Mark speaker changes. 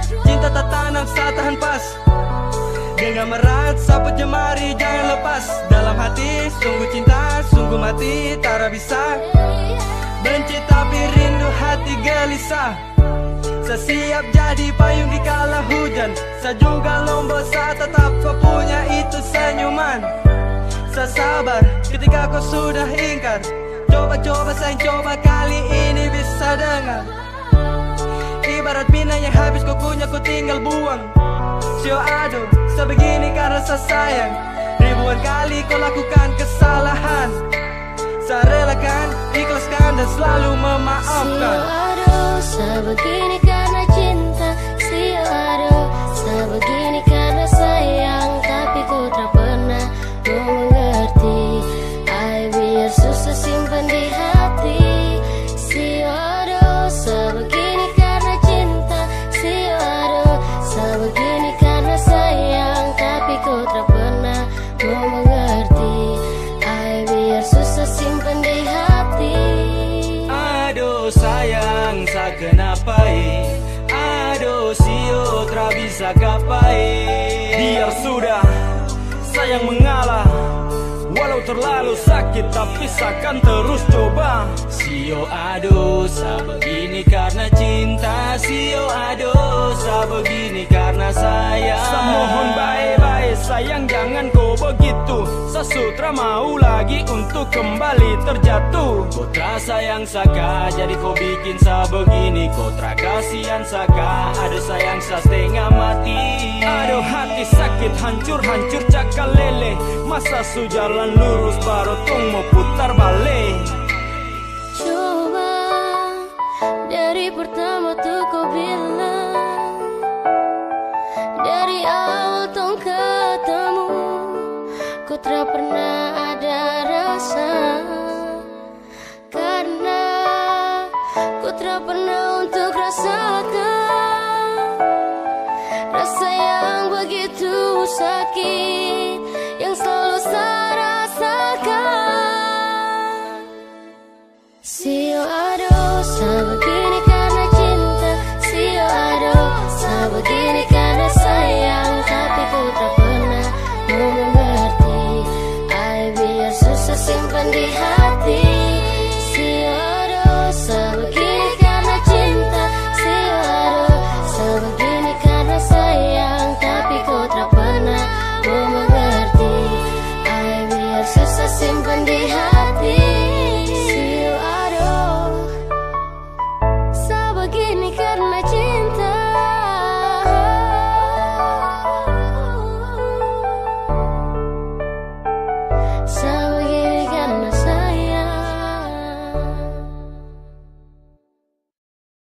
Speaker 1: Cinta tak tanam saat tahan pas. Dengan merat sapu jemari jangan lepas. Dalam hati sungguh cinta sungguh mati. Tak bisa benci tapi rindu hati gelisah. Saya siap jadi payung di kala hujan. Saya juga lombok saat tetap kau punya itu senyuman. Saya sabar ketika kau sudah ingkar. Coba-coba sayang coba kali ini bisa dengar. Ibarat minyak yang habis kau punya kau tinggal buang. Sio aduh sebegini karena saya sayang. Ribuan kali kau lakukan kesalahan. Saya relakan, ikhlaskan dan selalu memaafkan.
Speaker 2: Sio aduh sebegini karena cinta. Sio aduh sebegini karena sayang. Tapi kau tak pernah mau mengerti. Ay biar susah simpan di hati. Sio aduh sebegini karena cinta. Sio aduh sebegini karena sayang. Tapi kau tak pernah mau mengerti. Ay biar susah simpan di hati.
Speaker 1: Aduh sayang sa kenapai. Aduh sio tak bisa kapai. Biar sudah sayang mengalah. Walau terlalu sakit tapi seakan terus coba. Sio aduh sa begini karena cinta. Sio aduh sa begini karena sayang. Sa mohon baik-baik sayang jangan kau begitu. Sa sutra mau lagi untuk kembali terjatuh. Kotra sayang saka jadi kau bikin sa begini. Kotra kasihan saka aduh sayang sa setengah mati. Aduh hati sakit hancur-hancur cakal lele. Masa su jalan lurus baru tong mau putar balik.
Speaker 2: Coba dari pertama tuh kau bilang. Dari awal tong ketemu kau tak pernah ada rasa. Karena kau tak pernah untuk rasakan rasa yang begitu sakit yang selalu saya rasakan. Sio aduh sebegini karena cinta. Sio aduh sebegini karena sayang. Tapi kau tak pernah mau mengerti. Ay biar susah simpan di hati.